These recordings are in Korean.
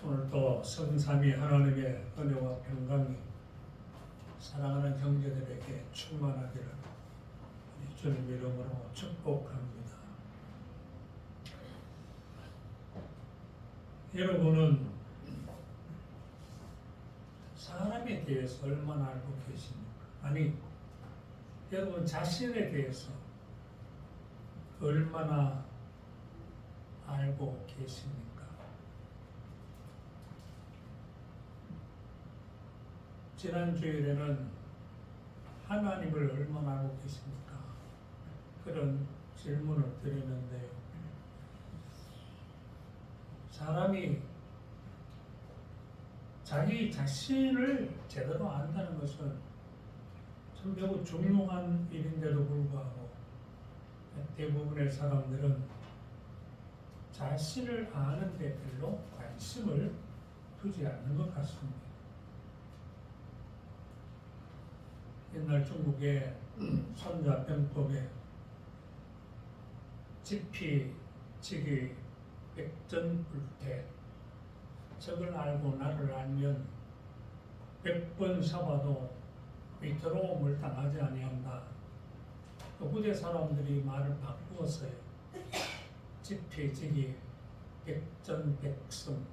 오늘도 성삼위 하나님의 은혜와 평강이 사랑하는 형제들에게 충만하기를 우리 주님 이름으로 축복합니다. 여러분은 사람에 대해서 얼마나 알고 계십니까? 아니, 여러분 자신에 대해서 얼마나 알고 계십니까? 지난 주일에는 하나님을 얼마나 알고 계십니까? 그런 질문을 드렸는데요. 사람이 자기 자신을 제대로 안다는 것은 참 매우 중요한 일인데도 불구하고 대부분의 사람들은 자신을 아는 데 별로 관심을 두지 않는 것 같습니다. 옛날 중국의 손자병법에 지피, 지기, 백전불태, 적을 알고 나를 알면 100번 사봐도 위태로움을 당하지 아니한다. 그 후대 사람들이 말을 바꾸었어요. 지피, 지기, 백전백승이라고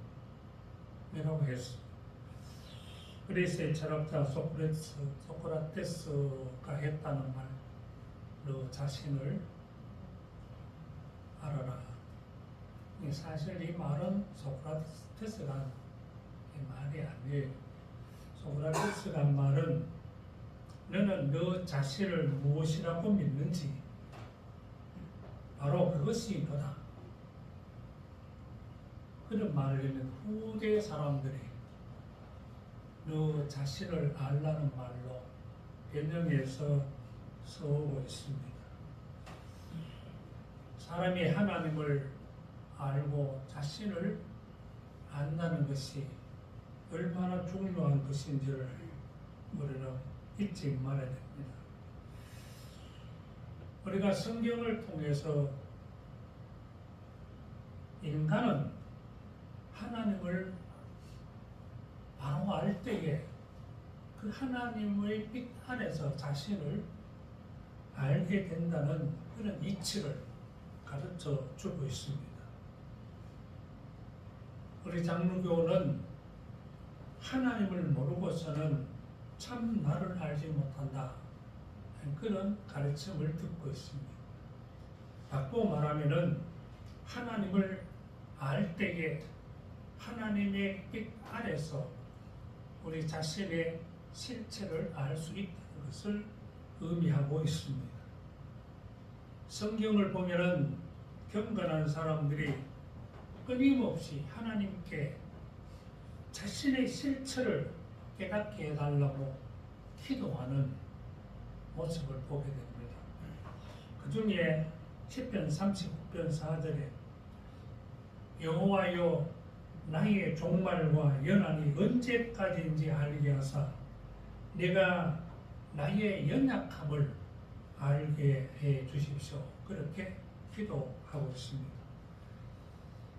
했습니다. 그리스의 철학자 소크라테스가 했다는 말, 너 자신을 알아라. 사실 이 말은 소크라테스가 한 말이 아니에요. 소크라테스가 한 말은 너는 너 자신을 무엇이라고 믿는지 바로 그것이 너다. 그런 말을 했는 후대 사람들이 너 자신을 알라는 말로 변형해서 써오고 있습니다. 사람이 하나님을 알고 자신을 안다는 것이 얼마나 중요한 것인지를 우리는 잊지 말아야 됩니다. 우리가 성경을 통해서 인간은 하나님을 바로 알 때에 그 하나님의 빛 안에서 자신을 알게 된다는 그런 이치를 가르쳐 주고 있습니다. 우리 장로교는 하나님을 모르고서는 참 나를 알지 못한다. 그런 가르침을 듣고 있습니다. 바꾸어 말하면은 하나님을 알 때에 하나님의 빛 안에서 우리 자신의 실체를 알 수 있다는 것을 의미하고 있습니다. 성경을 보면은 경건한 사람들이 끊임없이 하나님께 자신의 실체를 깨닫게 해달라고 기도하는 모습을 보게 됩니다. 그 중에 시편 39편 4절에 여호와여 나의 종말과 연한이 언제까지인지 알게 하사 내가 나의 연약함을 알게 해 주십시오. 그렇게 기도하고 있습니다.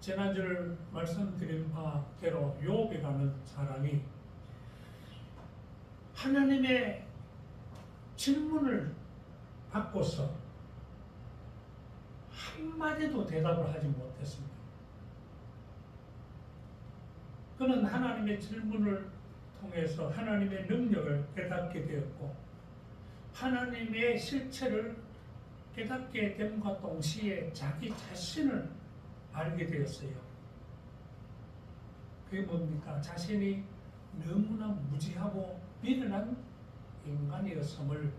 지난주 말씀드린 바대로 욥이라는 사람이 하나님의 질문을 받고서 한마디도 대답을 하지 못했습니다. 그는 하나님의 질문을 통해서 하나님의 능력을 깨닫게 되었고 하나님의 실체를 깨닫게 됨과 동시에 자기 자신을 알게 되었어요. 그게 뭡니까? 자신이 너무나 무지하고 미련한 인간이었음을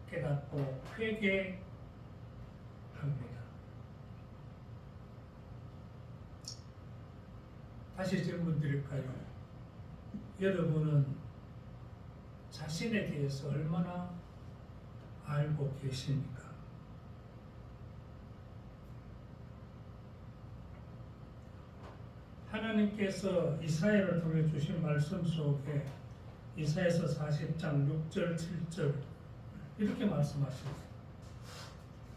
깨닫고 회개합니다. 다시 질문 드릴까요? 여러분은 자신에 대해서 얼마나 알고 계십니까? 하나님께서 이사야를 통해 주신 말씀 속에 이사야서 40장 6절 7절 이렇게 말씀하십니다.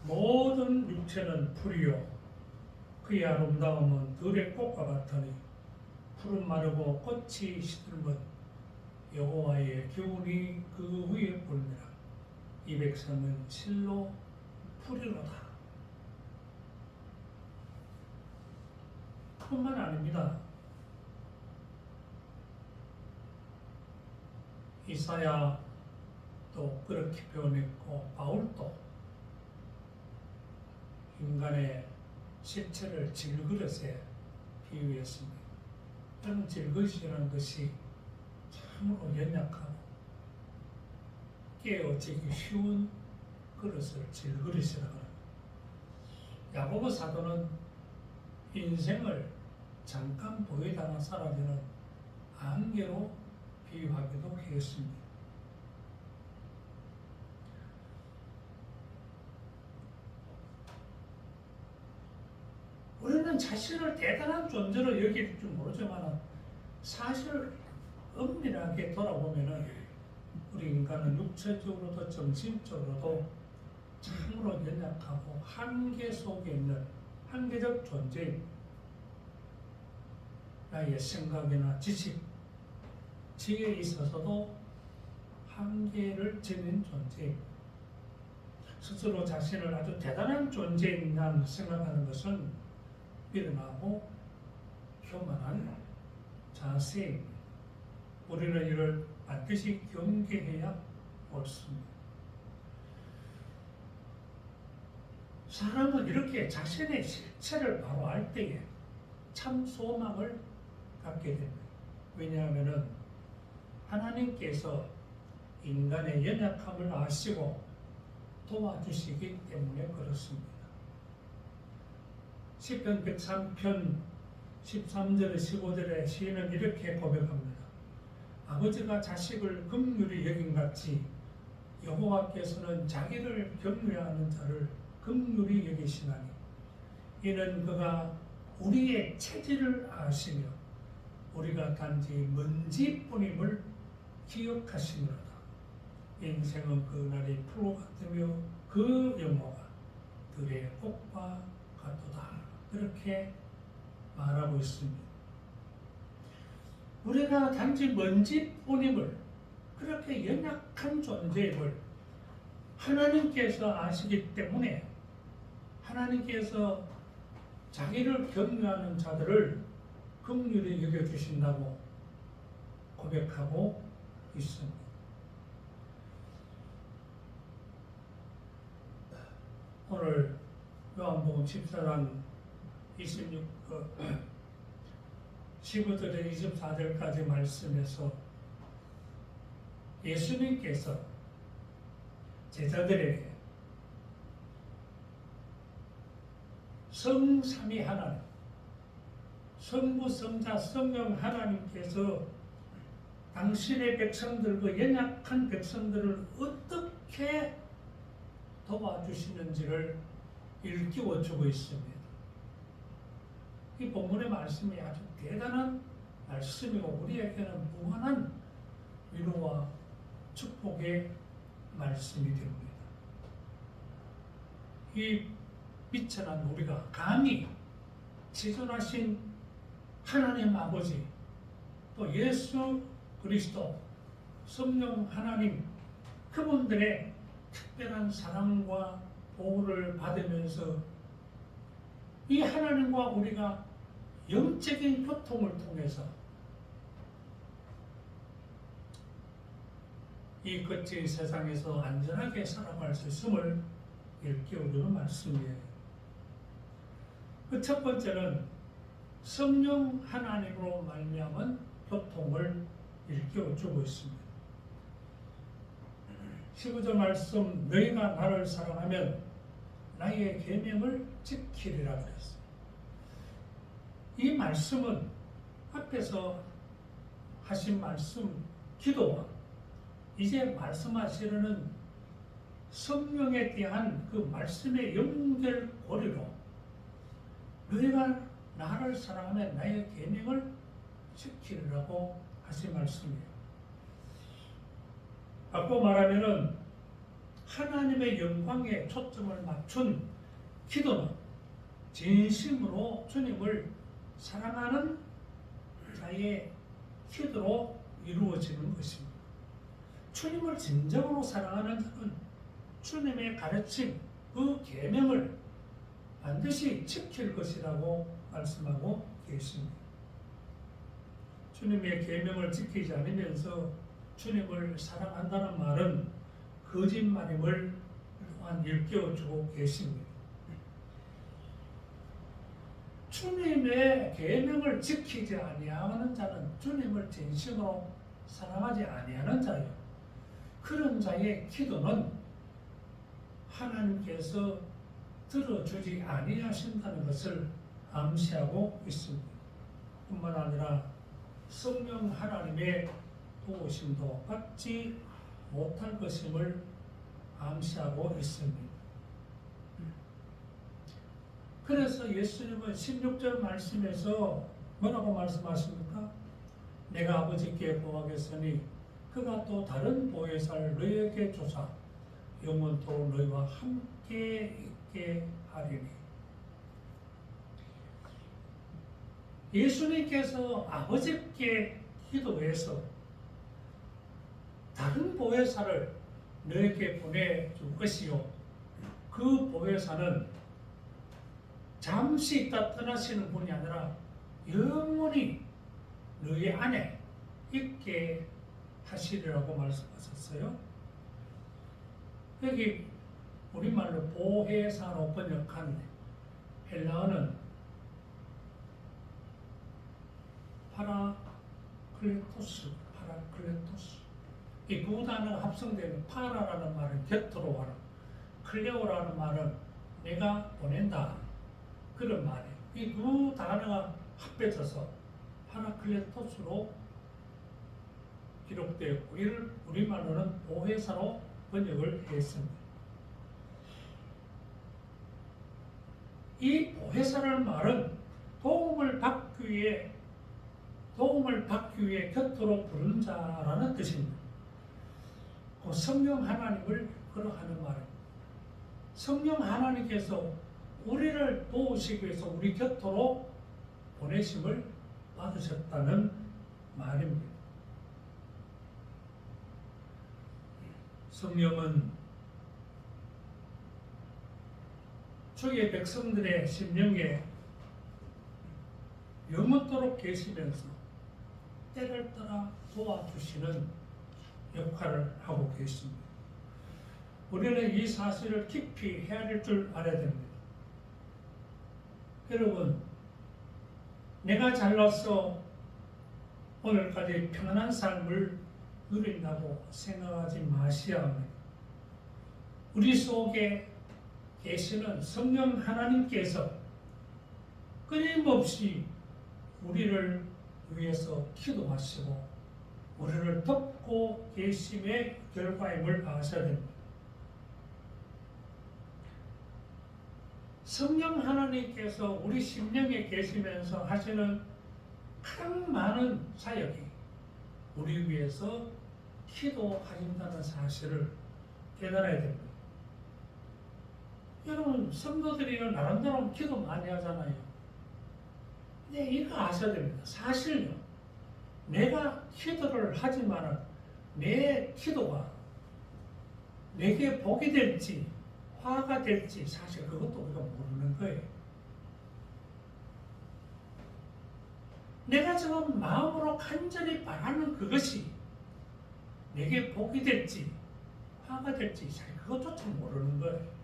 모든 육체는 풀이요 그의 아름다움은 들의 꽃과 같으니 푸른 마르고 꽃이 시들면 여호와의 기운이 그 위에 불니라. 이 백성은 실로 풀이로다. 뿐만 아닙니다. 이사야도 그렇게 표현했고 바울도 인간의 실체를 질그릇에 비유했습니다. 여러분, 질그릇이라는 것이 참으로 연약하고 깨어지기 쉬운 그릇을 질그릇이라고 합니다. 야고보 사도는 인생을 잠깐 보이다가 사라지는 안개로 비유하기도 했습니다. 우리는 자신을 대단한 존재로 여길 줄 모르지만 사실 엄밀하게 돌아보면 우리 인간은 육체적으로도 정신적으로도 참으로 연약하고 한계 속에 있는 한계적 존재입니다. 나의 생각이나 지식, 지혜에 있어서도 한계를 지닌 존재입니다. 스스로 자신을 아주 대단한 존재인가 생각하는 것은 미련하고 교만한 자세입니다. 우리는 이를 반드시 경계해야 옳습니다. 사람은 이렇게 자신의 실체를 바로 알 때에 참 소망을 갖게 됩니다. 왜냐하면 하나님께서 인간의 연약함을 아시고 도와주시기 때문에 그렇습니다. 시편 103편 13절 15절에 시인은 이렇게 고백합니다. 아버지가 자식을 긍휼히 여긴같이 여호와께서는 자기를 경외하는 자를 긍휼히 여기시나니 이는 그가 우리의 체질을 아시며 우리가 단지 먼지뿐임을 기억하시느로다. 인생은 그날이 풀 같으며 그 영화가 들의 꽃과 같도다. 그렇게 말하고 있습니다. 우리가 단지 먼지뿐임을, 그렇게 연약한 존재임을 하나님께서 아시기 때문에 하나님께서 자기를 경외하는 자들을 긍휼히 여겨주신다고 고백하고 있습니다. 오늘 요한복음 14장 15절에 24절까지 말씀에서 예수님께서 제자들에게 성삼위 하나님, 성부, 성자, 성령 하나님께서 당신의 백성들, 그 연약한 백성들을 어떻게 도와주시는지를 일깨워주고 있습니다. 이 본문의 말씀이 아주 대단한 말씀이고 우리에게는 무한한 위로와 축복의 말씀이 됩니다. 이 미천한 우리가 감히 지존하신 하나님 아버지, 또 예수 그리스도, 성령 하나님, 그분들의 특별한 사랑과 보호를 받으면서 이 하나님과 우리가 영적인 교통을 통해서 이 거친 세상에서 안전하게 살아갈 수 있음을 일깨워주는 말씀이에요. 그 첫 번째는 성령 하나님으로 말미암은 교통을 일깨워주고 있습니다. 15절 말씀, 너희가 나를 사랑하면 나의 계명을 지키리라 그랬어요. 이 말씀은 앞에서 하신 말씀, 기도와 이제 말씀하시려는 성령에 대한 그 말씀의 연결고리로 너희가 나를 사랑하면 나의 계명을 지키리라고 하신 말씀이에요. 바꿔 말하면은 하나님의 영광에 초점을 맞춘 기도는 진심으로 주님을 사랑하는 자의 기도로 이루어지는 것입니다. 주님을 진정으로 사랑하는 자는 주님의 가르침, 그 계명을 반드시 지킬 것이라고 말씀하고 계십니다. 주님의 계명을 지키지 않으면서 주님을 사랑한다는 말은 거짓말임을 또한 일깨워주고 계십니다. 주님의 계명을 지키지 아니하는 자는 주님을 진심으로 사랑하지 아니하는 자요. 그런 자의 기도는 하나님께서 들어주지 아니하신다는 것을 암시하고 있습니다. 뿐만 아니라 성령 하나님의 도우심도 받지 못할 것임을 암시하고 있습니다. 그래서 예수님은 16절 말씀에서 뭐라고 말씀하십니까? 내가 아버지께 구하겠으니 그가 또 다른 보혜사를 너희에게 주사 영원토록 너희와 함께 있게 하리니. 예수님께서 아버지께 기도해서 다른 보혜사를 너에게 보내줄 것이요, 그 보혜사는 잠시 있다 떠나시는 분이 아니라 영원히 너희 안에 있게 하시리라고 말씀하셨어요. 여기 우리말로 보혜사로 번역한 헬라어는 파라클레토스. 이 두 단어가 합성되면 파라라는 말은 곁으로 와라, 클레오라는 말은 내가 보낸다, 그런 말이에요. 이 두 단어가 합해져서 파라클레토스로 기록되었고, 이를 우리말로는 보혜사로 번역을 했습니다. 이 보혜사라는 말은 도움을 받기 위해 곁으로 부른 자라는 뜻입니다. 그 성령 하나님을 그러하는 말입니다. 성령 하나님께서 우리를 도우시기 위해서 우리 곁으로 보내심을 받으셨다는 말입니다. 성령은 주의 백성들의 심령에 영원토록 계시면서 때를 따라 도와주시는 역할을 하고 계십니다. 우리는 이 사실을 깊이 헤아릴 줄 알아야 됩니다. 여러분, 내가 잘나서 오늘까지 평안한 삶을 누린다고 생각하지 마셔야 합니다. 우리 속에 계시는 성령 하나님께서 끊임없이 우리를 위해서 기도하시고 우리를 돕고 계심의 결과임을 아셔야 됩니다. 성령 하나님께서 우리 심령에 계시면서 하시는 가장 많은 사역이 우리 위해서 기도하신다는 사실을 깨달아야 됩니다. 여러분, 성도들이 나름대로 기도 많이 하잖아요. 근데 이거 아셔야 됩니다. 사실요, 내가 기도를 하지만 내 기도가 내게 복이 될지 화가 될지 사실 그것도 우리가 모르는 거예요. 내가 지금 마음으로 간절히 바라는 그것이 내게 복이 될지 화가 될지 사실 그것조차 모르는 거예요.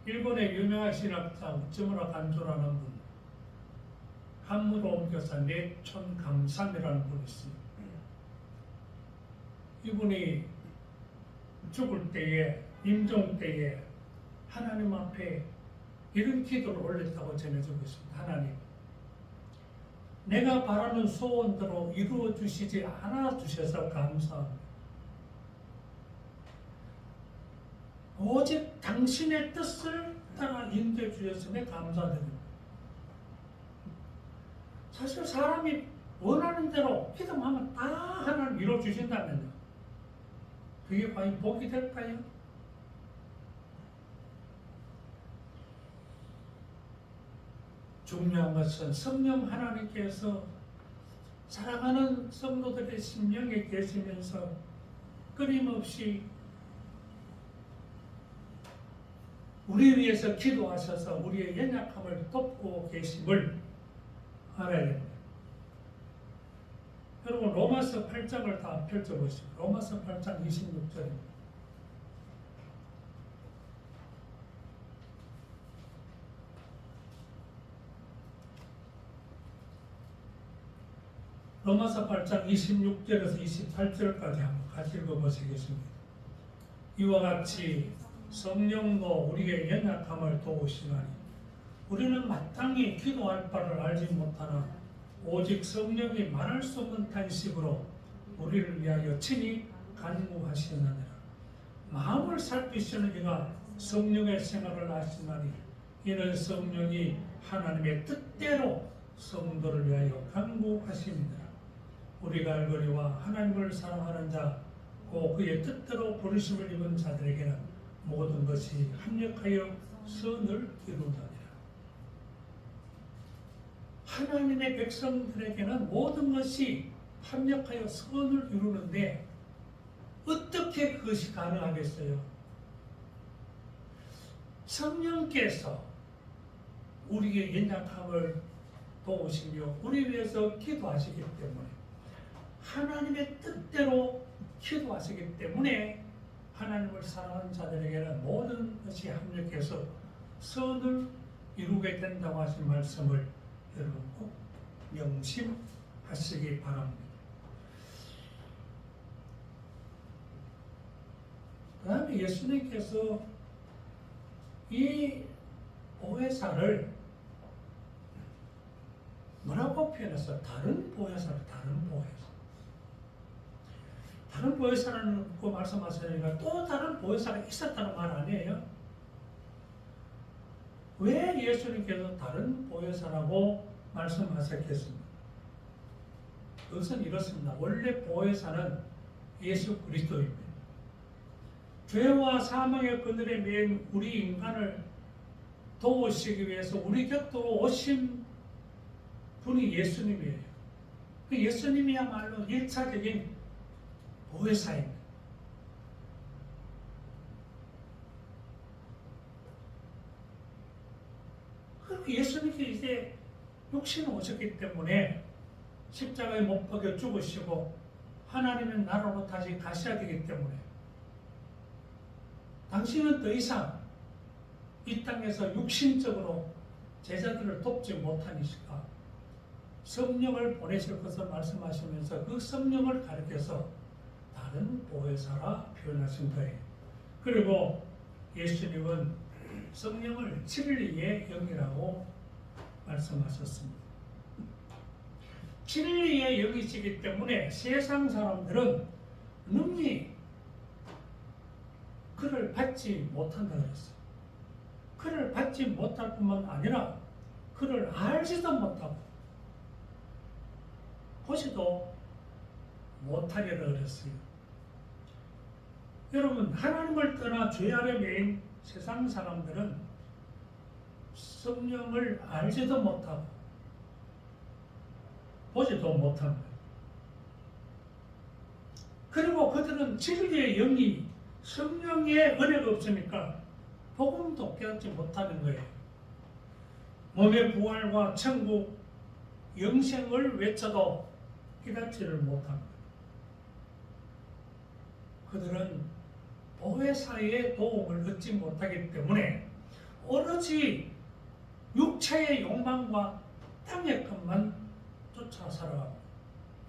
일본의 유명한 신학자 우츠무라 간조라는 분, 한무로 옮겨서 내촌 강삼이라는 분이 있어요. 이분이 죽을 때에, 임종 때에 하나님 앞에 이런 기도를 올렸다고 전해지고 있습니다. 하나님, 내가 바라는 소원대로 이루어 주시지 않아 주셔서 감사합니다. 오직 당신의 뜻을 따라 인도해 주셨음에 감사드립니다. 사실 사람이 원하는 대로 기도하면 다 하나님 이루어 주신다면요, 그게 과연 복이 될까요? 중요한 것은 성령 하나님께서 사랑하는 성도들의 심령에 계시면서 끊임없이 우리 위해서 기도하셔서 우리의 연약함을 돕고 계심을 알아야 됩니다. 여러분 로마서 8장을 다 펼쳐보시죠. 로마서 8장 26절입니다. 로마서 8장 26절에서 28절까지 한번 같이 읽어보시겠습니다. 이와 같이 성령도 우리의 연약함을 도우시나니 우리는 마땅히 기도할 바를 알지 못하나 오직 성령이 말할 수 없는 탄식으로 우리를 위하여 친히 간구하시느니라. 마음을 살피시는 이가 성령의 생각을 아시나니 이는 성령이 하나님의 뜻대로 성도를 위하여 간구하십니다. 우리가 알거니와 하나님을 사랑하는 자, 곧 그의 뜻대로 부르심을 입은 자들에게는 모든 것이 합력하여 선을 이루느니라. 하나님의 백성들에게는 모든 것이 합력하여 선을 이루는데 어떻게 그것이 가능하겠어요? 성령께서 우리의 연약함을 도우시며 우리 위해서 기도하시기 때문에 하나님의 뜻대로 기도하시기 때문에 하나님을 사랑하는 자들에게는 모든 것이 합력해서 선을 이루게 된다고 하신 말씀을 여러분 꼭 명심하시기 바랍니다. 그 다음에 예수님께서 이 보혜사를 뭐라고 표현했어요? 다른 보혜사를 다른 보혜사. 다른 보혜사라는 거 말씀하시니까 또 다른 보혜사가 있었다는 말 아니에요? 왜 예수님께서 다른 보혜사라고 말씀하셨겠습니까? 그것은 이렇습니다. 원래 보혜사는 예수 그리스도입니다. 죄와 사망의 그늘에 매인 우리 인간을 도우시기 위해서 우리 곁으로 오신 분이 예수님이에요. 그 예수님이야말로 1차적인 보혜사입니다. 그리고 예수님께 이제 육신을 오셨기 때문에 십자가에 못 박혀 죽으시고 하나님의 나라로 다시 가셔야 되기 때문에 당신은 더 이상 이 땅에서 육신적으로 제자들을 돕지 못하니까 성령을 보내실 것을 말씀하시면서 그 성령을 가르쳐서 다른 보혜사라 표현하신 거예요. 그리고 예수님은 성령을 진리의 영이라고 말씀하셨습니다. 진리의 영이시기 때문에 세상 사람들은 능히 그를 받지 못한다 그랬어요. 그를 받지 못할 뿐만 아니라 그를 알지도 못하고 보지도 못하리라 그랬어요. 여러분, 하나님을 떠나 죄 아래 매인 세상 사람들은 성령을 알지도 못하고 보지도 못합니다. 그리고 그들은 진리의 영이 성령의 은혜가 없으니까 복음도 깨닫지 못하는 거예요. 몸의 부활과 천국, 영생을 외쳐도 깨닫지를 못합니다. 그들은 보혜사의 도움을 얻지 못하기 때문에 오로지 육체의 욕망과 땅의 것만 쫓아 살아갑니다.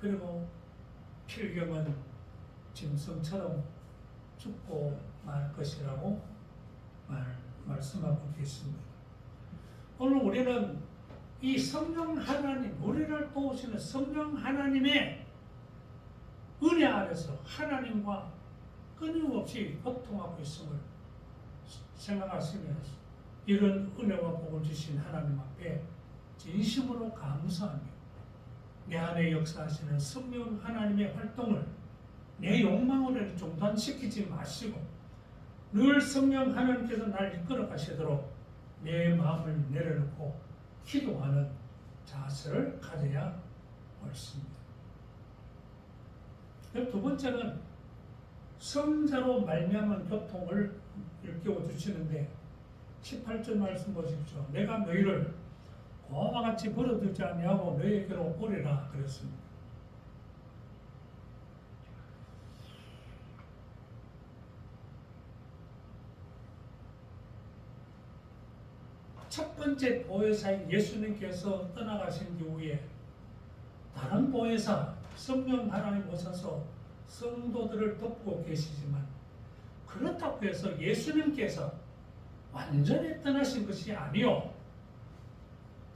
그리고 필경은 짐승처럼 죽고 말 것이라고 말씀하고 계십니다. 오늘 우리는 이 성령 하나님, 우리를 도우시는 성령 하나님의 은혜 아래서 하나님과 끊임없이 고통하고 있음을 생각하시면서 이런 은혜와 복을 주신 하나님 앞에 진심으로 감사하며 내 안에 역사하시는 성령 하나님의 활동을 내 욕망으로 중단시키지 마시고 늘 성령 하나님께서 날 이끌어 가시도록 내 마음을 내려놓고 기도하는 자세를 가져야 옳습니다. 두 번째는 성자로 말미암은 교통을 일깨워 주시는데 18절 말씀 보십시오. 내가 너희를 고아와 같이 버려두지 아니하고 너희에게로 오리라 그랬습니다. 첫 번째 보혜사인 예수님께서 떠나가신 이후에 다른 보혜사 성령 하나님 오셔서 성도들을 돕고 계시지만 그렇다고 해서 예수님께서 완전히 떠나신 것이 아니요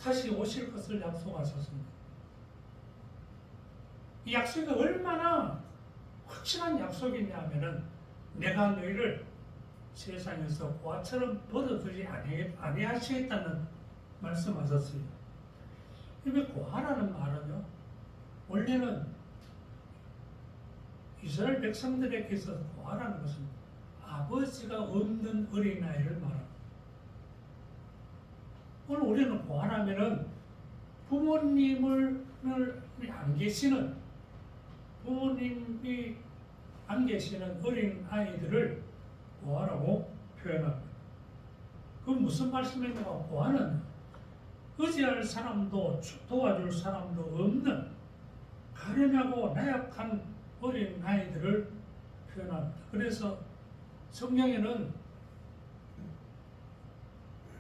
다시 오실 것을 약속하셨습니다. 이 약속이 얼마나 확실한 약속이냐 하면은 내가 너희를 세상에서 고아처럼 버려두지 아니하시겠다는 말씀하셨어요. 이 고아라는 말은요 원래는 이스라엘 백성들에게 있어서 고아라는 것은 아버지가 없는 어린아이를 말합니다. 오늘 우리는 고아라면은 부모님을 안 계시는 부모님이 안 계시는 어린 아이들을 고아라고 표현합니다. 그건 무슨 말씀입니까? 고아는 의지할 사람도 도와줄 사람도 없는 가련하고 나약한 어린 아이들을 표현합니다. 그래서 성경에는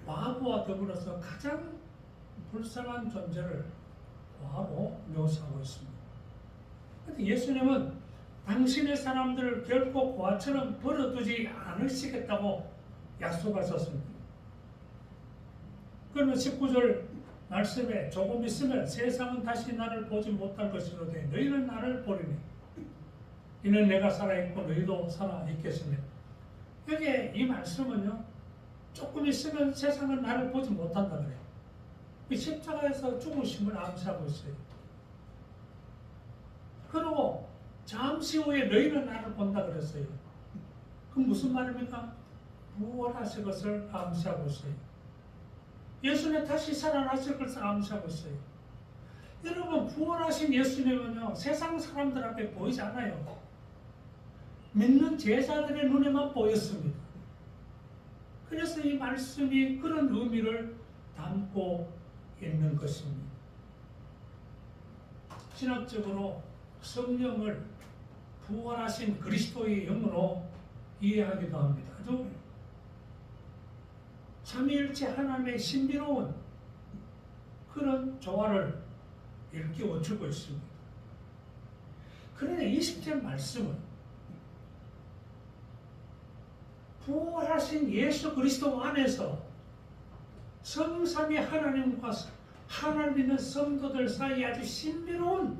과부와 더불어서 가장 불쌍한 존재를 고아로 묘사하고 있습니다. 그런데 예수님은 당신의 사람들을 결코 고아처럼 버려두지 않으시겠다고 약속하셨습니다. 그러면 19절 말씀에 조금 있으면 세상은 다시 나를 보지 못할 것이로되 너희는 나를 보리니 이는 내가 살아있고 너희도 살아있겠으며 여기에 이 말씀은요 조금 있으면 세상은 나를 보지 못한다 그래요. 십자가에서 죽으심을 암시하고 있어요. 그리고 잠시 후에 너희는 나를 본다 그랬어요. 그럼 무슨 말입니까? 부활하실 것을 암시하고 있어요. 예수님 다시 살아나실 것을 암시하고 있어요. 여러분 부활하신 예수님은요 세상 사람들 앞에 보이지 않아요. 믿는 제자들의 눈에만 보였습니다. 그래서 이 말씀이 그런 의미를 담고 있는 것입니다. 신학적으로 성령을 부활하신 그리스도의 영으로 이해하기도 합니다. 아주 삼위일체 하나님의 신비로운 그런 조화를 일깨워주고 있습니다. 그런데 20절 말씀은 부활하신 예수 그리스도 안에서 성삼위 하나님과 하나님 있는 성도들 사이에 아주 신비로운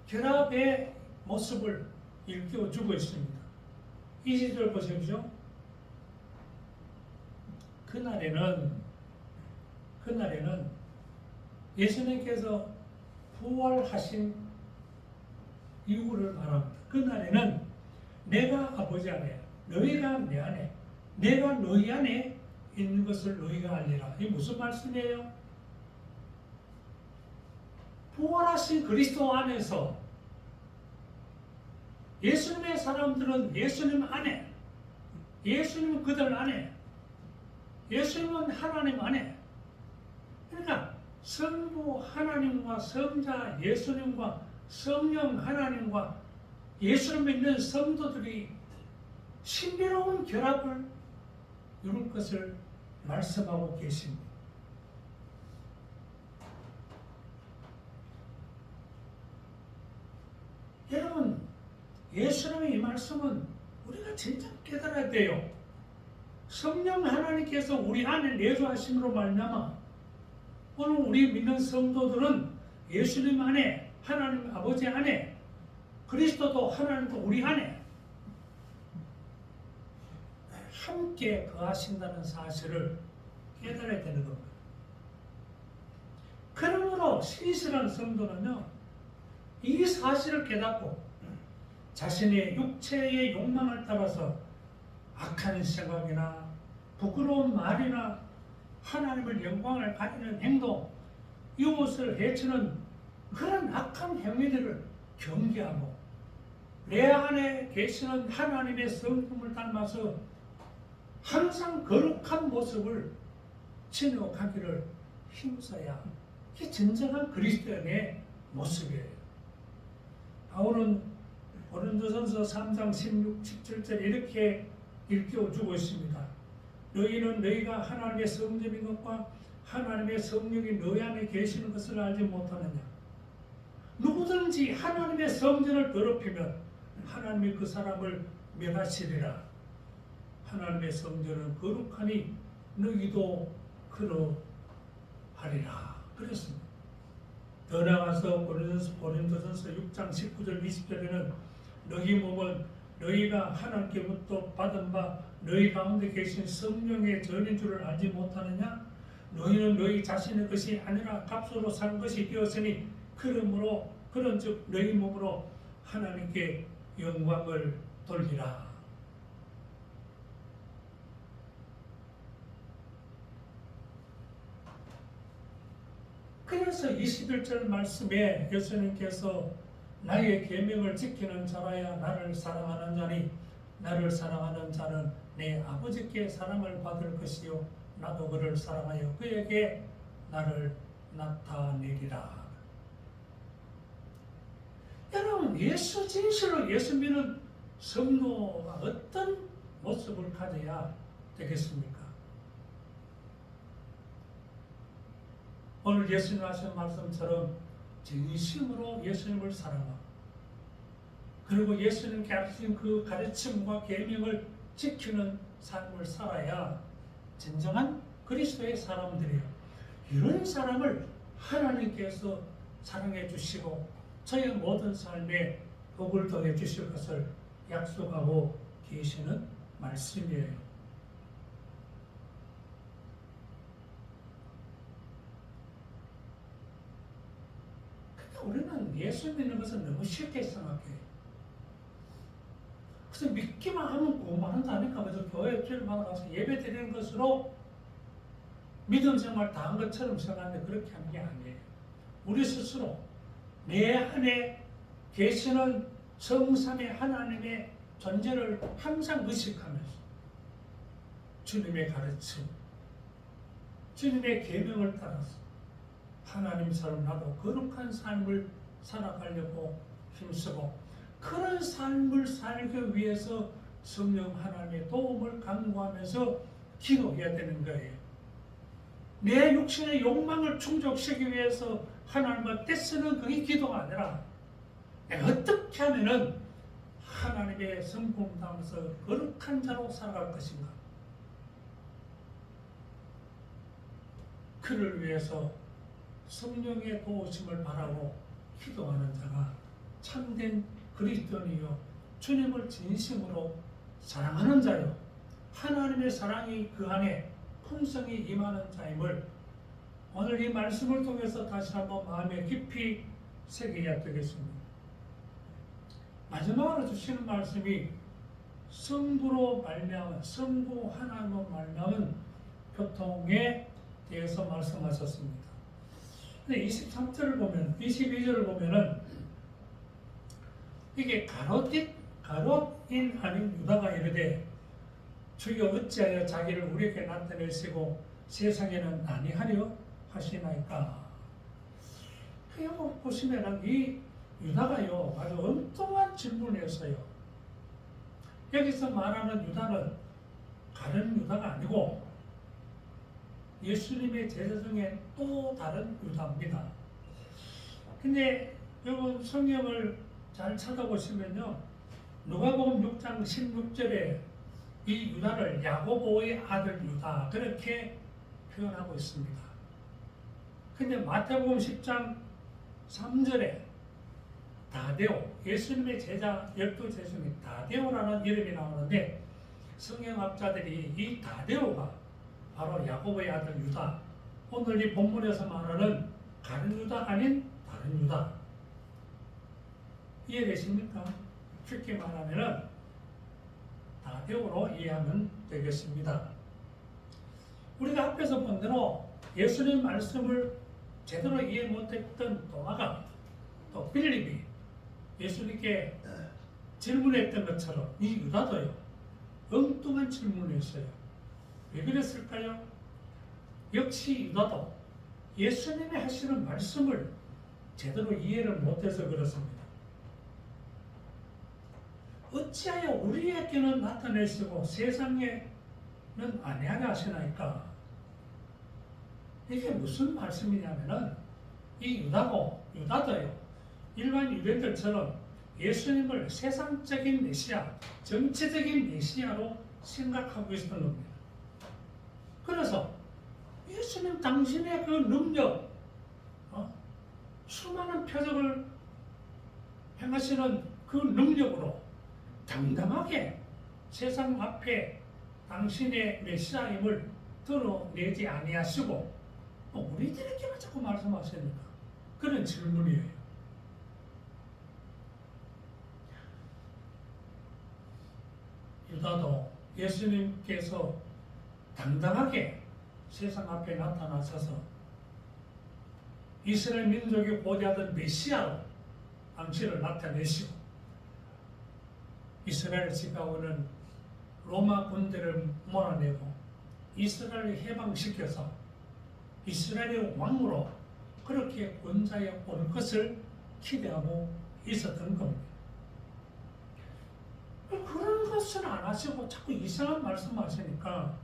결합의 모습을 일깨워주고 있습니다. 20절 보십시오. 그날에는 예수님께서 부활하신 이유를 말합니다. 그날에는 내가 아버지 안에 너희가 내 안에 내가 너희 안에 있는 것을 너희가 알리라. 이게 무슨 말씀이에요? 부활하신 그리스도 안에서 예수님의 사람들은 예수님 안에 예수님은 그들 안에 예수님은 하나님 안에 그러니까 성부 하나님과 성자 예수님과 성령 하나님과 예수를 믿는 성도들이 신비로운 결합을 이룰 것을 말씀하고 계십니다. 여러분 예수님의 이 말씀은 우리가 진짜 깨달아야 돼요. 성령 하나님께서 우리 안에 내주하심으로 말미암아 오늘 우리 믿는 성도들은 예수님 안에 하나님 아버지 안에 그리스도도 하나님도 우리 안에 함께 거하신다는 사실을 깨달아야 되는 겁니다. 그러므로 신실한 성도는요 이 사실을 깨닫고 자신의 육체의 욕망을 따라서 악한 생각이나 부끄러운 말이나 하나님을 영광을 가리는 행동, 이웃을 해치는 그런 악한 행위들을 경계하고 내 안에 계시는 하나님의 성품을 닮아서 항상 거룩한 모습을 지녀가기를 힘써야 이게 진정한 그리스도인의 모습이에요. 바울은 고린도전서 3장 16, 17절 이렇게 일깨워주고 있습니다. 너희는 너희가 하나님의 성전인 것과 하나님의 성령이 너희 안에 계시는 것을 알지 못하느냐. 누구든지 하나님의 성전을 더럽히면 하나님이 그 사람을 멸하시리라. 하나님의 성전은 거룩하니 너희도 그러하리라. 그랬습니다. 더 나아가서 고린도전서 6장 19절 20절에는 너희 몸은 너희가 하나님께부터 받은 바 너희 가운데 계신 성령의 전인 줄을 알지 못하느냐? 너희는 너희 자신의 것이 아니라 값으로 산 것이 되었으니 그러므로 그런즉 너희 몸으로 하나님께 영광을 돌리라. 그래서 21절 말씀에 예수님께서 나의 계명을 지키는 자라야 나를 사랑하는 자니 나를 사랑하는 자는 내 아버지께 사랑을 받을 것이요 나도 그를 사랑하여 그에게 나를 나타내리라. 여러분, 예수 진실로 예수 믿는 성도가 어떤 모습을 가져야 되겠습니까? 오늘 예수님 하신 말씀처럼 진심으로 예수님을 사랑하고 그리고 예수님께 하신 그 가르침과 계명을 지키는 삶을 살아야 진정한 그리스도의 사람들이에요. 이런 사람을 하나님께서 사랑해 주시고 저의 모든 삶에 복을 더해 주실 것을 약속하고 계시는 말씀이에요. 우리는 예수 믿는 것은 너무 쉽게 생각해요. 그래서 믿기만 하면 구원받는다 하니까 그래서 교회 주일마다 가서 예배 드리는 것으로 믿음 생활 다 한 것처럼 생각하는데 그렇게 하는 게 아니에요. 우리 스스로 내 안에 계시는 성삼의 하나님의 존재를 항상 의식하면서 주님의 가르침, 주님의 계명을 따라서 하나님처럼 나도 거룩한 삶을 살아가려고 힘쓰고 그런 삶을 살기 위해서 성령 하나님의 도움을 간구하면서 기도해야 되는 거예요. 내 육신의 욕망을 충족시키기 위해서 하나님과 떼쓰는 그게 기도가 아니라 내가 어떻게 하면은 하나님의 성품 담아서 거룩한 자로 살아갈 것인가. 그를 위해서 성령의 도우심을 바라고 기도하는 자가 참된 그리스도인이요 주님을 진심으로 사랑하는 자요 하나님의 사랑이 그 안에 풍성히 임하는 자임을 오늘 이 말씀을 통해서 다시 한번 마음에 깊이 새겨야 되겠습니다. 마지막으로 주시는 말씀이 성부로 말미암은 성부 하나님으로 말미암은 교통에 대해서 말씀하셨습니다. 근데 23절을 보면 22절을 보면은 이게 가롯인 아닌 유다가 이르되 주여 어찌하여 자기를 우리에게 나타내시고 세상에는 아니하려 하시나이까. 여기 보시면은 이 유다가요 아주 엉뚱한 질문을 했어요. 여기서 말하는 유다는 다른 유다가 아니고 예수님의 제자 중에 또 다른 유다입니다. 근데 여러분 성경을 잘 찾아보시면요 누가복음 6장 16절에 이 유다를 야고보의 아들 유다 그렇게 표현하고 있습니다. 근데 마태복음 10장 3절에 다데오 예수님의 제자 12제자 중에 다데오라는 이름이 나오는데 성경학자들이 이 다데오가 바로 야고보의 아들 유다 오늘 이 본문에서 말하는 다른 유다 아닌 다른 유다 이해되십니까? 쉽게 말하면은 다데오로 이해하면 되겠습니다. 우리가 앞에서 본 대로 예수님 말씀을 제대로 이해 못했던 도마가 또 빌립이 예수님께 질문했던 것처럼 이 유다도요 엉뚱한 질문을 했어요. 왜 그랬을까요? 역시 유다도 예수님이 하시는 말씀을 제대로 이해를 못해서 그렇습니다. 어찌하여 우리에게는 나타내시고 세상에는 아니하게 하시나이까? 이게 무슨 말씀이냐면은 이 유다도요 일반 유대인들처럼 예수님을 세상적인 메시아, 정치적인 메시아로 생각하고 있었던 겁니다. 그래서 예수님 당신의 그 능력, 수많은 표적을 행하시는 그 능력으로 당당하게 세상 앞에 당신의 메시아임을 드러내지 아니하시고 우리들에게만 자꾸 말씀하십니까? 그런 질문이에요. 유다도 예수님께서 당당하게 세상 앞에 나타나셔서 이스라엘 민족이 고대하던 메시아로 당신을 나타내시고 이스라엘을 지배하고는 로마 군대를 몰아내고 이스라엘을 해방시켜서 이스라엘의 왕으로 그렇게 권좌에 올 것을 기대하고 있었던 겁니다. 그런 것은 안 하시고 자꾸 이상한 말씀하시니까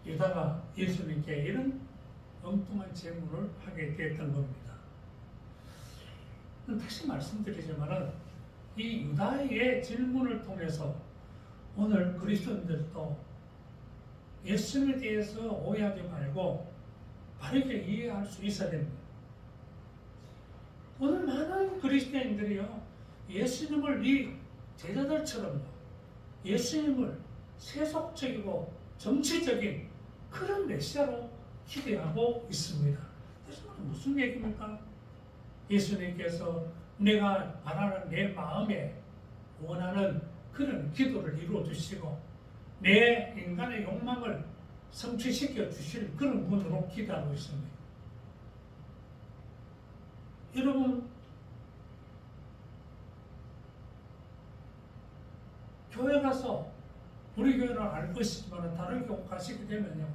유다가 예수님께 이런 엉뚱한 질문을 하게 됐던 겁니다. 다시 말씀드리지만은 이 유다의 질문을 통해서 오늘 그리스도인들도 예수님에 대해서 오해하지 말고 바르게 이해할 수 있어야 됩니다. 오늘 많은 그리스도인들이요 예수님을 이 제자들처럼요 예수님을 세속적이고 정치적인 그런 메시아로 기대하고 있습니다. 그래서 무슨 얘기입니까? 예수님께서 내가 바라는 내 마음에 원하는 그런 기도를 이루어 주시고 내 인간의 욕망을 성취시켜 주실 그런 분으로 기도하고 있습니다. 여러분 교회 가서 우리 교회를 알 것이지만 다른 교회 가시게 되면요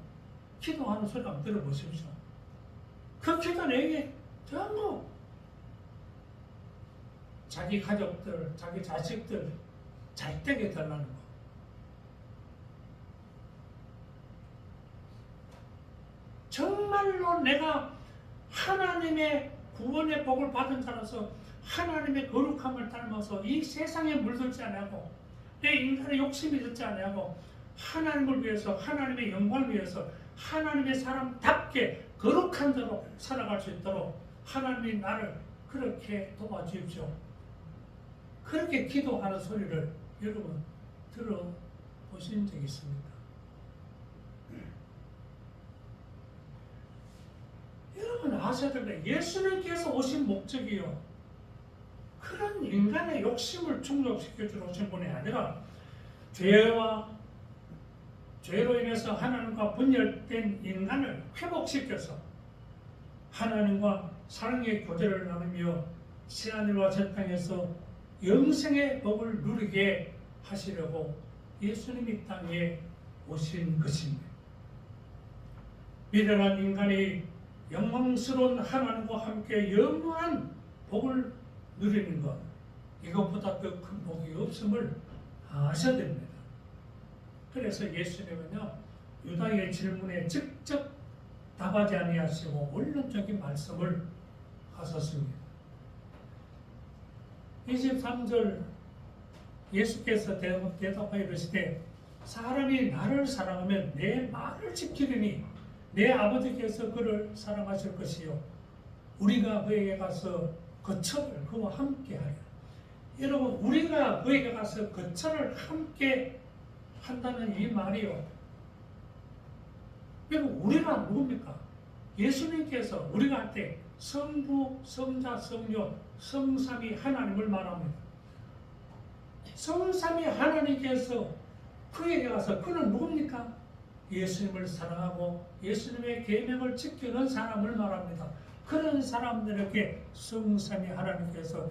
기도하는 소리 한번 들어보십시오. 그 기도 내게 전부 자기 가족들, 자기 자식들 잘 되게 달라는 거. 정말로 내가 하나님의 구원의 복을 받은 자로서 하나님의 거룩함을 닮아서 이 세상에 물들지 아니하고 내 인간의 욕심이 듣지 아니하고 하나님을 위해서 하나님의 영광을 위해서 하나님의 사람답게 거룩한 자로 살아갈 수 있도록 하나님이 나를 그렇게 도와주십시오. 그렇게 기도하는 소리를 여러분 들어보신 적이 있습니까? 여러분 아셔야 됩니다. 예수님께서 오신 목적이요 그런 인간의 욕심을 충족시켜 주러 오신 분이 아니라 죄로 인해서 하나님과 분열된 인간을 회복시켜서 하나님과 사랑의 교제를 나누며 새하늘과 새 땅에서 영생의 복을 누리게 하시려고 예수님이 땅에 오신 것입니다. 미련한 인간이 영광스러운 하나님과 함께 영원한 복을 누리는 것, 이것보다 더 큰 복이 없음을 아셔야 됩니다. 그래서 예수님은요 유다의 질문에 직접 답하지 아니하시고 원론적인 말씀을 하셨습니다. 23절 예수께서 대답하여 이르시되 사람이 나를 사랑하면 내 말을 지키리니 내 아버지께서 그를 사랑하실 것이요 우리가 그에게 가서 거처를 그와 함께 하리라. 여러분 우리가 그에게 가서 거처를 함께 한다는 이 말이요 여러분 우리가 누굽니까? 예수님께서 우리가 할 때 성부, 성자, 성령, 성삼위 하나님을 말합니다. 성삼위 하나님께서 그에게 가서 그는 누굽니까? 예수님을 사랑하고 예수님의 계명을 지키는 사람을 말합니다. 그런 사람들에게 성삼위 하나님께서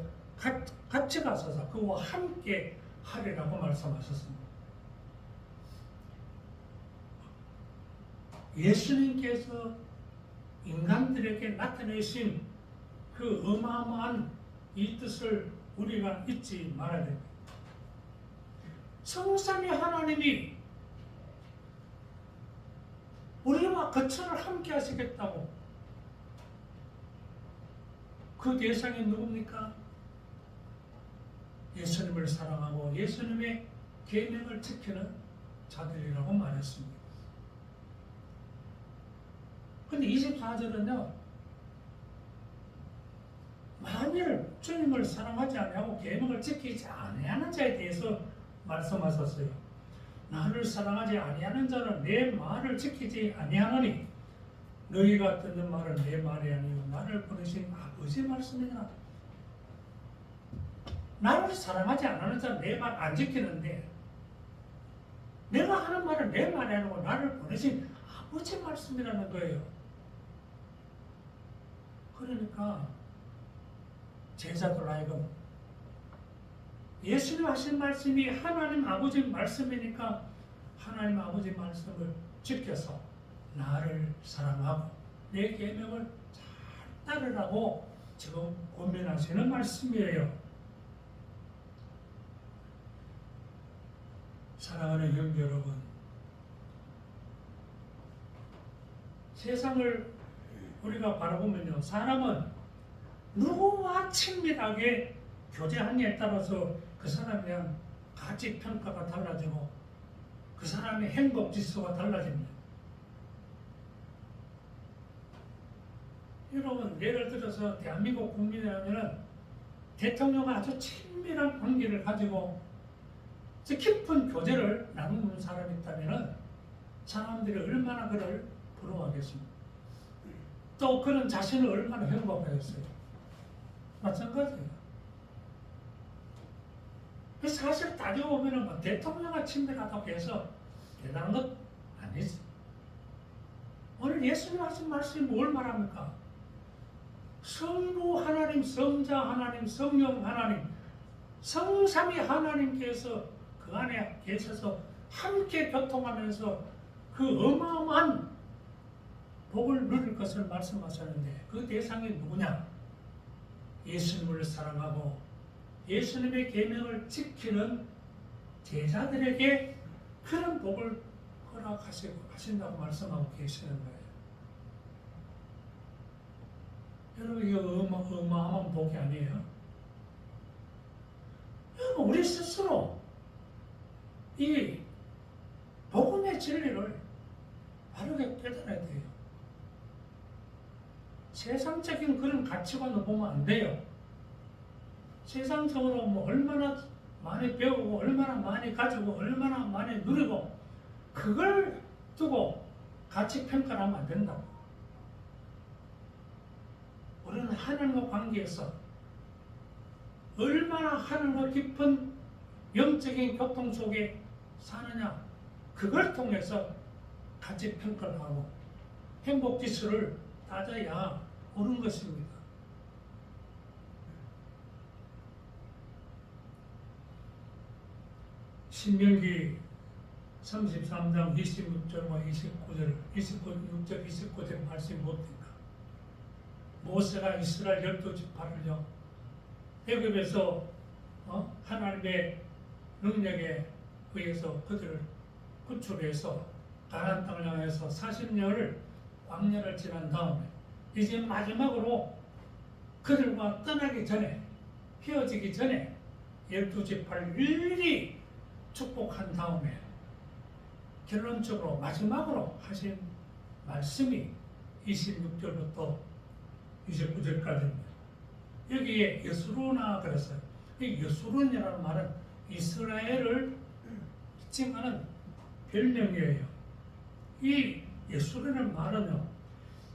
같이 가셔서 그와 함께 하리라고 말씀하셨습니다. 예수님께서 인간들에게 나타내신 그 어마어마한 이 뜻을 우리가 잊지 말아야 됩니다. 성삼위 하나님이 우리와 거처를 함께 하시겠다고. 그 대상이 누굽니까? 예수님을 사랑하고 예수님의 계명을 지키는 자들이라고 말했습니다. 근데 24절은요, 만일 주님을 사랑하지 아니하고 계명을 지키지 아니하는 자에 대해서 말씀하셨어요. 나를 사랑하지 아니하는 자는 내 말을 지키지 아니하노니 너희가 듣는 말은 내 말이 아니요 나를 보내신 아버지 말씀이다. 나를 사랑하지 않는 자는 내 말 안 지키는데 내가 하는 말은 내 말이 아니고 나를 보내신 아버지 말씀이라는 거예요. 그러니까 제자들 하여금 예수님 하신 말씀이 하나님 아버지 말씀이니까 하나님 아버지 말씀을 지켜서 나를 사랑하고 내 계명을 잘 따르라고 지금 권면하시는 말씀이에요. 사랑하는 형제 여러분, 세상을 우리가 바라보면요, 사람은 누구와 친밀하게 교제하느냐에 따라서 그 사람에 대한 가치 평가가 달라지고 그 사람의 행복 지수가 달라집니다. 여러분, 예를 들어서 대한민국 국민이라면 대통령과 아주 친밀한 관계를 가지고 깊은 교제를 나누는 사람이 있다면 사람들이 얼마나 그를 부러워하겠습니까? 또 그런 자신을 얼마나 행복하겠어요? 마찬가지예요. 사실 따지고 보면 대통령과 친밀하다고 해서 대단한 것 아니지. 오늘 예수님 하신 말씀이 뭘 말합니까? 성부 하나님, 성자 하나님, 성령 하나님, 성삼위 하나님께서 그 안에 계셔서 함께 교통하면서 그 어마어마한 복을 누릴 것을 말씀하셨는데 그 대상이 누구냐? 예수님을 사랑하고 예수님의 계명을 지키는 제자들에게 그런 복을 허락하신다고 말씀하고 계시는 거예요. 여러분, 이거 어마어마한 복이 아니에요? 여러분, 우리 스스로 이 복음의 진리를 바르게 깨달아야 돼요. 세상적인 그런 가치관을 보면 안 돼요. 세상적으로 뭐 얼마나 많이 배우고 얼마나 많이 가지고 얼마나 많이 누리고 그걸 두고 가치 평가를 하면 안 된다고. 우리는 하나님과 관계에서 얼마나 하나님과 깊은 영적인 교통 속에 사느냐, 그걸 통해서 가치 평가를 하고 행복 지수를 따져야 옳은 것입니다. 신명기 33장 26절과 29절, 26절, 29절 말씀이 뭡니까? 모세가 이스라엘 12지파를요, 애굽에서 하나님의 능력에 의해서 그들을 구출해서 가나안 땅을 향해서 40년을 광야를 지난 다음에 이제 마지막으로 그들과 떠나기 전에, 헤어지기 전에 12지파를 일일이 축복한 다음에 결론적으로 마지막으로 하신 말씀이 26절부터 29절까지입니다. 여기에 여수루나 그랬어요. 이 여수룬이라는 말은 이스라엘을 칭하는 별명이에요. 이 여수루라는 말은요,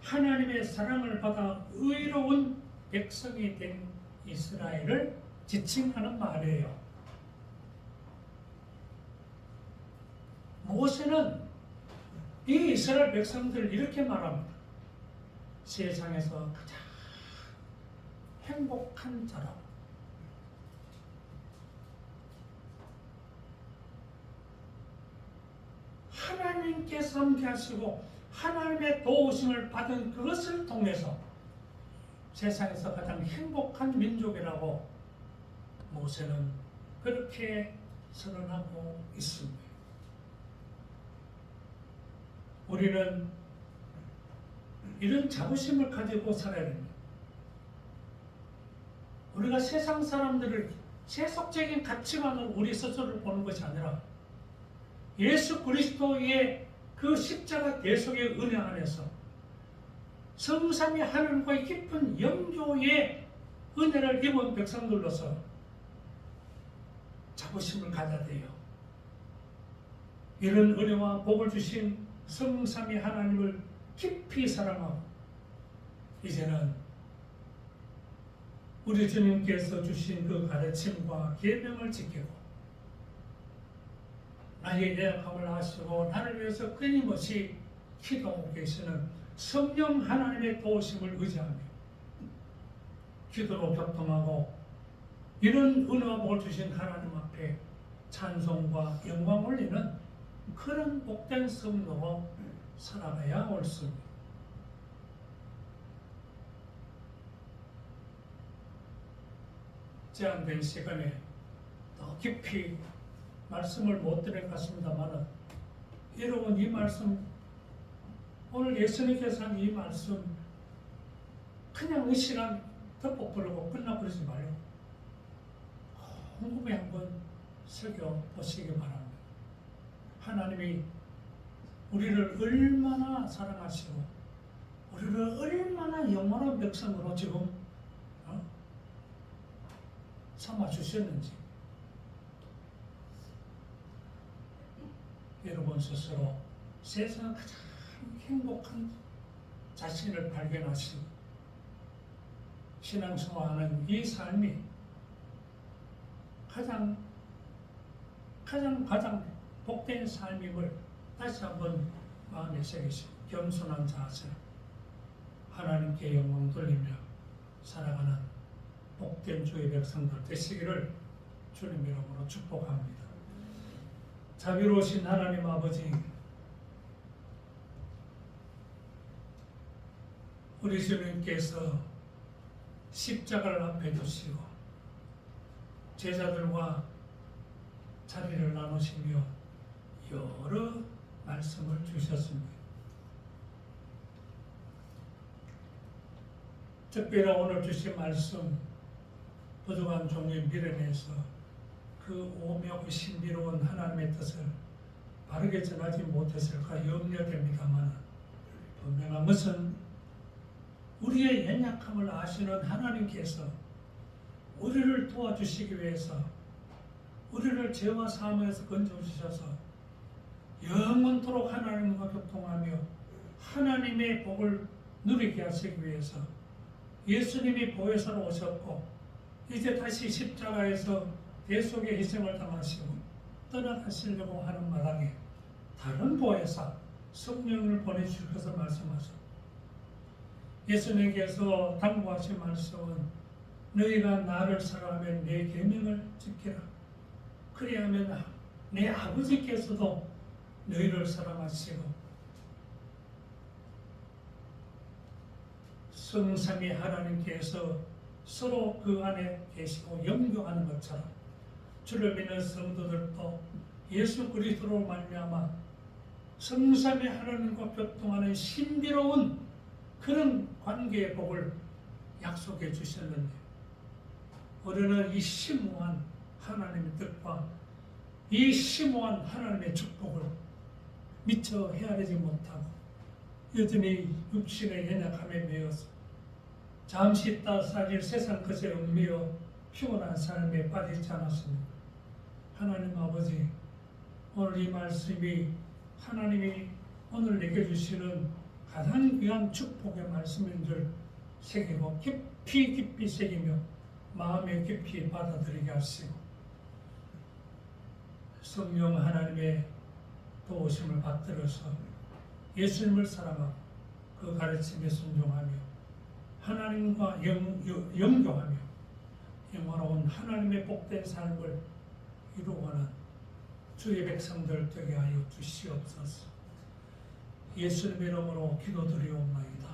하나님의 사랑을 받아 의로운 백성이 된 이스라엘을 지칭하는 말이에요. 모세는 이 이스라엘 백성들 이렇게 말합니다. 세상에서 가장 행복한 자라고. 하나님께서 함께하시고 하나님의 도우심을 받은 그것을 통해서 세상에서 가장 행복한 민족이라고 모세는 그렇게 선언하고 있습니다. 우리는 이런 자부심을 가지고 살아야 됩니다. 우리가 세상 사람들을 세속적인 가치관으로 우리 스스로를 보는 것이 아니라 예수 그리스도의 그 십자가 대속의 은혜 안에서 성삼위 하나님과의 깊은 영조의 은혜를 입은 백성들로서 자부심을 가져야 돼요. 이런 은혜와 복을 주신 성삼위 하나님을 깊이 사랑하고 이제는 우리 주님께서 주신 그 가르침과 계명을 지키고 나의 연약함을 아시고 나를 위해서 끊임없이 기도하고 계시는 성령 하나님의 도우심을 의지하며 기도로 격동하고 이런 은혜와 복을 주신 하나님 앞에 찬송과 영광 올리는 그런 복된 성도로 살아가야 옳습니다. 제한된 시간에 더 깊이 말씀을 못 드릴 것 같습니다만 여러분 이 말씀 오늘 예수님께서 한 이 말씀 그냥 이 시간 덮어버리고 끝나버리지 말고 곰곰이 한번 새겨보시기 바랍니다. 하나님이 우리를 얼마나 사랑하시고 우리를 얼마나 영원한 백성으로 지금 삼아주셨는지 여러분 스스로 세상 가장 행복한 자신을 발견하시고 신앙생활하는 이 삶이 가장 복된 삶임을 다시 한번 마음에 새기시고 겸손한 자세 하나님께 영광 돌리며 살아가는 복된 주의 백성들 되시기를 주님 이름으로 축복합니다. 자비로우신 하나님 아버지, 우리 주님께서 십자가를 앞에 두시고 제자들과 자리를 나누시며 여러 말씀을 주셨습니다. 특별히 오늘 주신 말씀 부족한 종의 미련에서 그 오묘하고 신비로운 하나님의 뜻을 바르게 전하지 못했을까 염려됩니다만 분명한 것은 우리의 연약함을 아시는 하나님께서 우리를 도와주시기 위해서 우리를 죄와 사망에서 건져주셔서 영원토록 하나님과 교통하며 하나님의 복을 누리게 하시기 위해서 예수님이 보혜사로 오셨고 이제 다시 십자가에서 대속의 희생을 당하시고 떠나가시려고 하는 마당에 다른 보혜사 성령을 보내주실 것을 말씀하셨고 예수님께서 당부하신 말씀은 너희가 나를 사랑하면 내 계명을 지키라. 그리하면 내 아버지께서도 너희를 사랑하시고 성삼위 하나님께서 서로 그 안에 계시고 영교하는 것처럼 주를 믿는 성도들도 예수 그리스도로 말미암아 성삼위 하나님과 교통하는 신비로운 그런 관계의 복을 약속해 주셨는데 우리는 이 심오한 하나님의 뜻과 이 심오한 하나님의 축복을 미처 헤아리지 못하고 여전히 육신의 연약함에 매여서 잠시 따사질 세상 것에 얽매여 피곤한 삶에 빠지지 않았습니다. 하나님 아버지, 오늘 이 말씀이 하나님이 오늘 내게 주시는 가장 귀한 축복의 말씀인 줄 새기고 깊이 새기며 마음에 깊이 받아들이게 하시고 성령 하나님의 도우심을 받들어서 예수님을 사랑하고 그 가르침에 순종하며 하나님과 영교하며 영원한 하나님의 복된 삶을 이루어가는 주의 백성들 되게 하여 주시옵소서. 예수님의 이름으로 기도드리옵나이다.